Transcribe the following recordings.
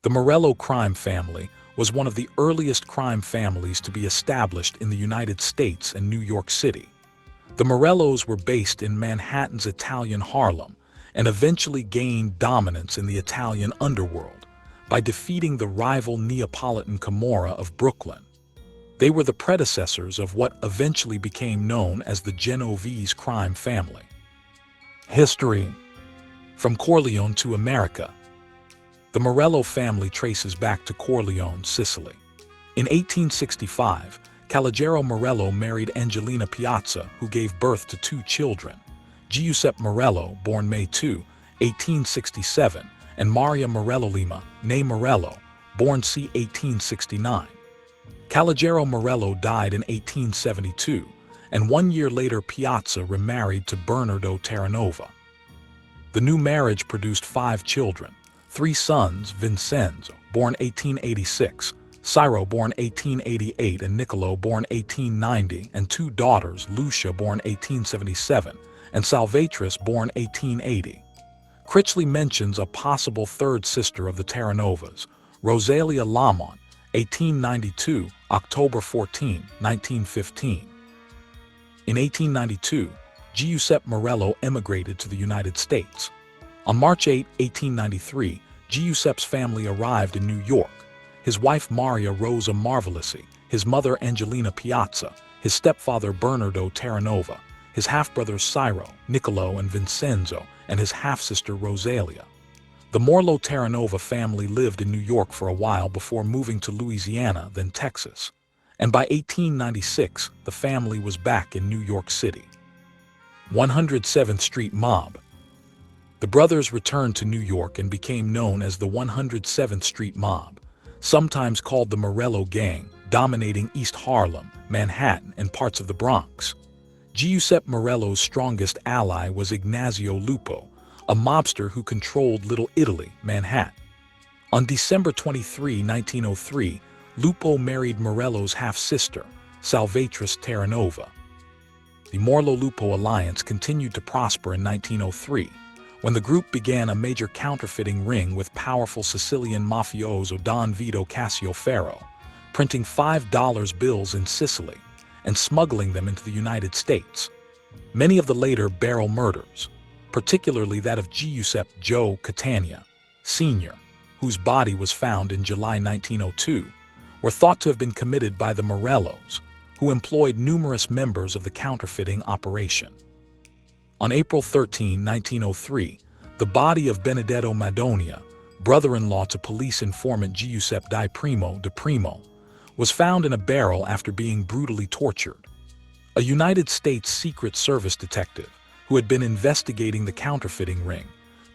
The Morello crime family was one of the earliest crime families to be established in the United States and New York City. The Morellos were based in Manhattan's Italian Harlem and eventually gained dominance in the Italian underworld by defeating the rival Neapolitan Camorra of Brooklyn. They were the predecessors of what eventually became known as the Genovese crime family. History. From Corleone to America. The Morello family traces back to Corleone, Sicily. In 1865, Calogero Morello married Angelina Piazza, who gave birth to two children, Giuseppe Morello, born May 2, 1867, and Maria Morello Lima, née Morello, born c. 1869. Calogero Morello died in 1872, and 1 year later Piazza remarried to Bernardo Terranova. The new marriage produced 5 children, 3 sons, Vincenzo, born 1886, Ciro, born 1888, and Niccolo, born 1890, and 2 daughters, Lucia, born 1877, and Salvatrice, born 1880. Critchley mentions a possible third sister of the Terranovas, Rosalia Lamont, 1892, October 14, 1915. In 1892, Giuseppe Morello emigrated to the United States. On March 8, 1893, Giuseppe's family arrived in New York. His wife Maria Rosa Marvelisi, his mother Angelina Piazza, his stepfather Bernardo Terranova, his half-brothers Ciro, Niccolo, and Vincenzo, and his half-sister Rosalia. The Morello Terranova family lived in New York for a while before moving to Louisiana, then Texas. And by 1896, the family was back in New York City. 107th Street Mob. The brothers returned to New York and became known as the 107th Street Mob, sometimes called the Morello Gang, dominating East Harlem, Manhattan, and parts of the Bronx. Giuseppe Morello's strongest ally was Ignazio Lupo, a mobster who controlled Little Italy, Manhattan. On December 23, 1903, Lupo married Morello's half-sister, Salvatrice Terranova. The Morello-Lupo alliance continued to prosper in 1903, when the group began a major counterfeiting ring with powerful Sicilian mafioso Don Vito Cascioferro, printing $5 bills in Sicily and smuggling them into the United States. Many of the later barrel murders, particularly that of Giuseppe Joe Catania, Sr., whose body was found in July 1902, were thought to have been committed by the Morellos, who employed numerous members of the counterfeiting operation. On April 13, 1903, the body of Benedetto Madonia, brother-in-law to police informant Giuseppe Di Primo de Primo, was found in a barrel after being brutally tortured. A United States Secret Service detective, who had been investigating the counterfeiting ring,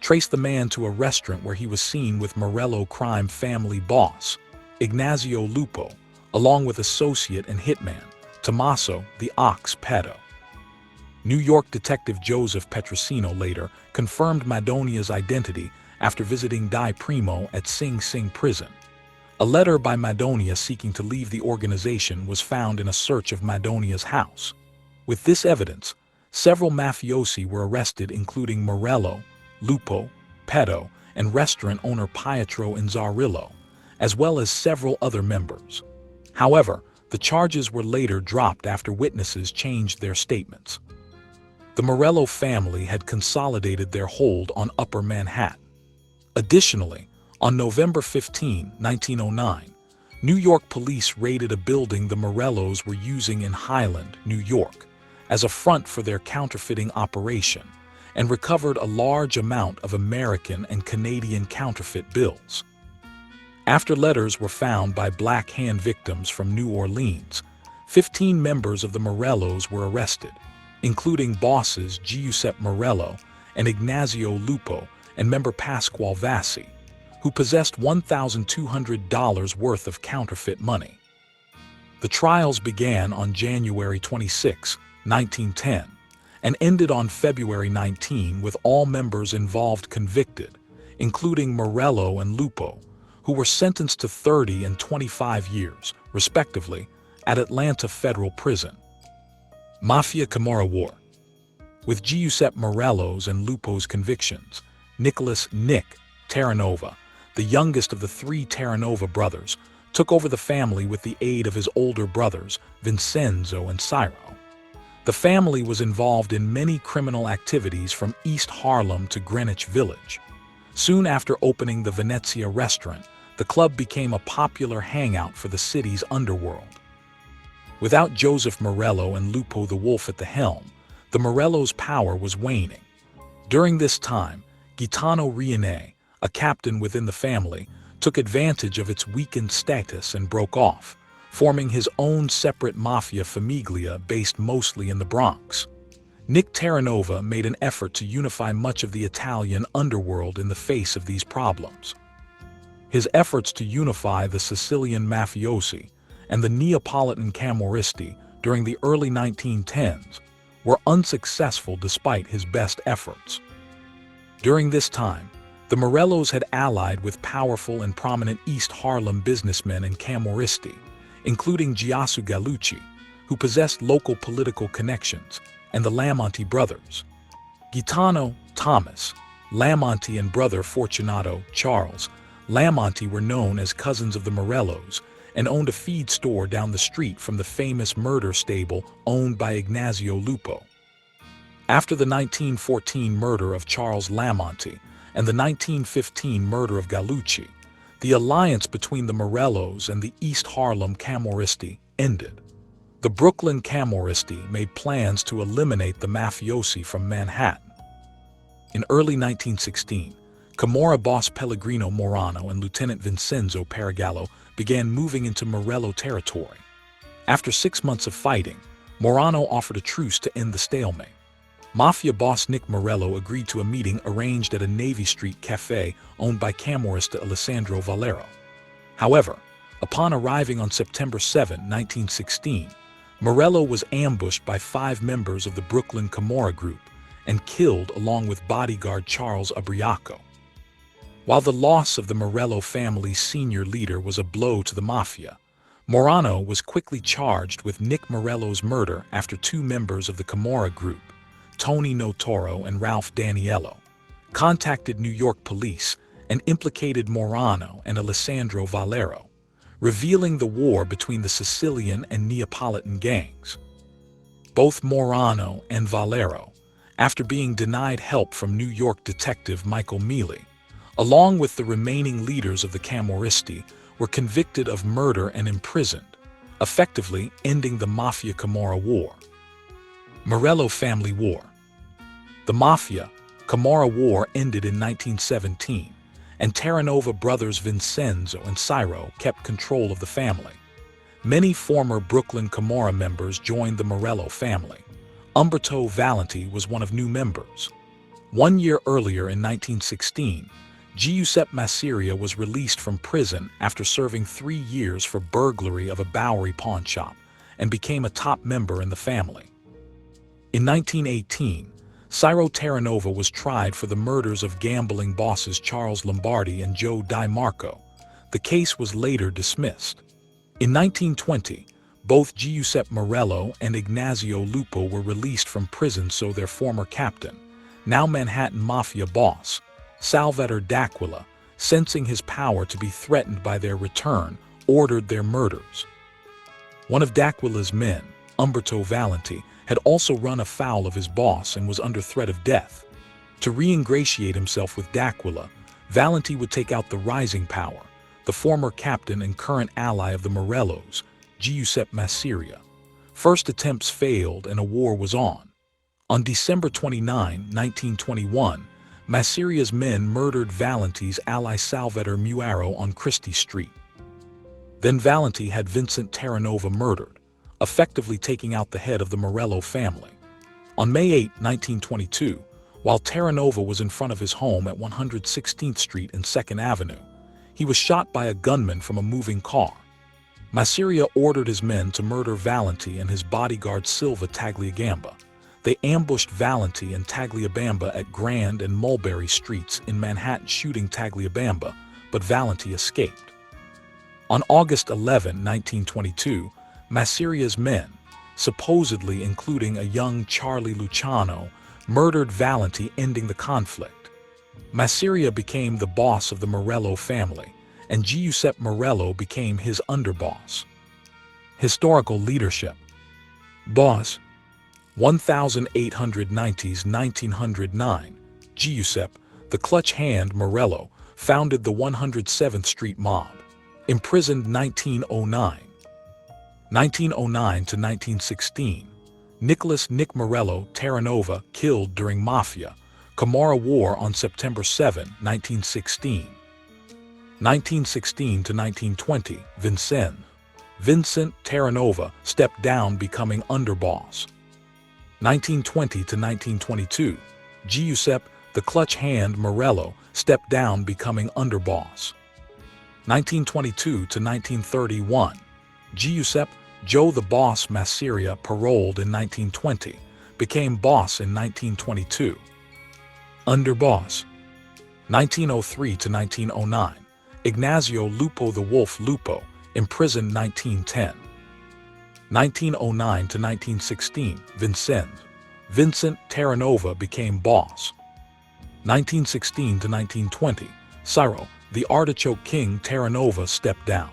traced the man to a restaurant where he was seen with Morello crime family boss, Ignazio Lupo, along with associate and hitman, Tommaso the Ox Petto. New York detective Joseph Petrosino later confirmed Madonia's identity after visiting Di Primo at Sing Sing prison. A letter by Madonia seeking to leave the organization was found in a search of Madonia's house. With this evidence, several mafiosi were arrested, including Morello, Lupo, Petto, and restaurant owner Pietro Inzarillo, as well as several other members. However, the charges were later dropped after witnesses changed their statements. The Morello family had consolidated their hold on Upper Manhattan. Additionally, on November 15, 1909, New York police raided a building the Morellos were using in Highland, New York, as a front for their counterfeiting operation, and recovered a large amount of American and Canadian counterfeit bills. After letters were found by Black Hand victims from New Orleans, 15 members of the Morellos were arrested, including bosses Giuseppe Morello and Ignazio Lupo and member Pasquale Vassi, who possessed $1,200 worth of counterfeit money. The trials began on January 26, 1910, and ended on February 19 with all members involved convicted, including Morello and Lupo, who were sentenced to 30 and 25 years, respectively, at Atlanta Federal Prison. Mafia Camorra War. With Giuseppe Morello's and Lupo's convictions, Nicholas Nick Terranova the youngest of the three Terranova brothers, took over the family with the aid of his older brothers, Vincenzo and Ciro. The family was involved in many criminal activities from East Harlem to Greenwich Village. Soon after opening the Venezia restaurant, the club became a popular hangout for the city's underworld. Without Joseph Morello and Lupo the Wolf at the helm, the Morellos' power was waning. During this time, Gaetano Riene, a captain within the family, took advantage of its weakened status and broke off, forming his own separate mafia famiglia based mostly in the Bronx. Nick Terranova made an effort to unify much of the Italian underworld in the face of these problems. His efforts to unify the Sicilian mafiosi and the Neapolitan Camorristi during the early 1910s were unsuccessful despite his best efforts. During this time, the Morellos had allied with powerful and prominent East Harlem businessmen and Camorristi, including Giasu Gallucci, who possessed local political connections, and the Lamonti brothers. Gaetano, Thomas, Lamonti and brother Fortunato, Charles, Lamonti were known as cousins of the Morellos and owned a feed store down the street from the famous murder stable owned by Ignazio Lupo. After the 1914 murder of Charles Lamonti and the 1915 murder of Gallucci, the alliance between the Morellos and the East Harlem Camorristi ended. The Brooklyn Camorristi made plans to eliminate the mafiosi from Manhattan. In early 1916, Camorra boss Pellegrino Morano and Lieutenant Vincenzo Paragallo began moving into Morello territory. After 6 months of fighting, Morano offered a truce to end the stalemate. Mafia boss Nick Morello agreed to a meeting arranged at a Navy Street cafe owned by Camorrista Alessandro Valero. However, upon arriving on September 7, 1916, Morello was ambushed by 5 members of the Brooklyn Camorra group and killed along with bodyguard Charles Ubriaco. While the loss of the Morello family's senior leader was a blow to the mafia, Morano was quickly charged with Nick Morello's murder after 2 members of the Camorra group, Tony Notoro and Ralph Daniello, contacted New York police and implicated Morano and Alessandro Valero, revealing the war between the Sicilian and Neapolitan gangs. Both Morano and Valero, after being denied help from New York detective Michael Mealy, along with the remaining leaders of the Camorristi, were convicted of murder and imprisoned, effectively ending the Mafia Camorra War. Morello Family War. The Mafia Camorra War ended in 1917, and Terranova brothers Vincenzo and Ciro kept control of the family. Many former Brooklyn Camorra members joined the Morello family. Umberto Valenti was one of new members. 1 year earlier in 1916, Giuseppe Masseria was released from prison after serving 3 years for burglary of a Bowery pawn shop and became a top member in the family. In 1918, Ciro Terranova was tried for the murders of gambling bosses Charles Lombardi and Joe Di Marco. The case was later dismissed. In 1920, both Giuseppe Morello and Ignazio Lupo were released from prison, so their former captain, now Manhattan Mafia boss, Salvatore D'Aquila, sensing his power to be threatened by their return, ordered their murders. One of D'Aquila's men, Umberto Valenti, had also run afoul of his boss and was under threat of death. To re-ingratiate himself with D'Aquila, Valenti would take out the rising power, the former captain and current ally of the Morellos, Giuseppe Masseria. First attempts failed and a war was on. On December 29, 1921, Masseria's men murdered Valenti's ally Salvatore Muaro on Christie Street. Then Valenti had Vincent Terranova murdered, effectively taking out the head of the Morello family. On May 8, 1922, while Terranova was in front of his home at 116th Street and 2nd Avenue, he was shot by a gunman from a moving car. Masseria ordered his men to murder Valenti and his bodyguard Silva Tagliabamba. They ambushed Valenti and Tagliabamba at Grand and Mulberry Streets in Manhattan, shooting Tagliabamba, but Valenti escaped. On August 11, 1922, Masseria's men, supposedly including a young Charlie Luciano, murdered Valenti, ending the conflict. Masseria became the boss of the Morello family, and Giuseppe Morello became his underboss. Historical leadership. Boss. 1890s-1909. Giuseppe, the Clutch Hand Morello, founded the 107th Street Mob. Imprisoned 1909. 1909 to 1916. Nicholas Nick Morello Terranova killed during Mafia, Camorra War on September 7, 1916. 1916 to 1920. Vincent Terranova stepped down, becoming underboss. 1920 to 1922. Giuseppe, the Clutch Hand Morello, stepped down, becoming underboss. 1922 to 1931. Giuseppe Joe the Boss Masseria, paroled in 1920, became boss in 1922. Underboss. 1903 to 1909. Ignazio Lupo the Wolf Lupo, imprisoned 1910. 1909 to 1916. Vincent Terranova became boss. 1916 to 1920. Ciro, the Artichoke King Terranova, stepped down.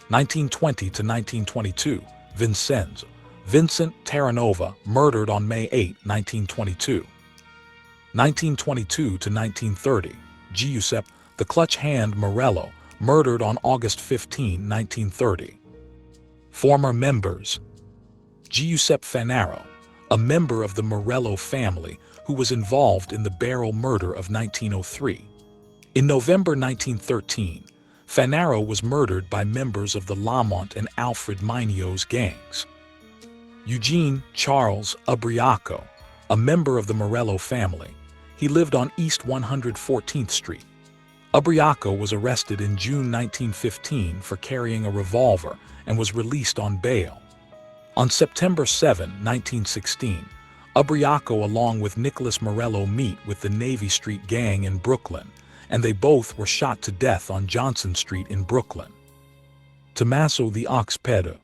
1920 to 1922. Vincent Terranova murdered on May 8, 1922. 1922 to 1930. Giuseppe, the Clutch Hand Morello, murdered on August 15, 1930. Former members. Giuseppe Fanaro, a member of the Morello family who was involved in the Barrel murder of 1903. In November 1913, Fanaro was murdered by members of the Lamont and Alfred Minio's gangs. Eugene Charles Ubriaco, a member of the Morello family. He lived on East 114th Street. Ubriaco was arrested in June 1915 for carrying a revolver and was released on bail. On September 7, 1916, Ubriaco along with Nicholas Morello meet with the Navy Street gang in Brooklyn, and they both were shot to death on Johnson Street in Brooklyn. Tommaso the Ox Pedro.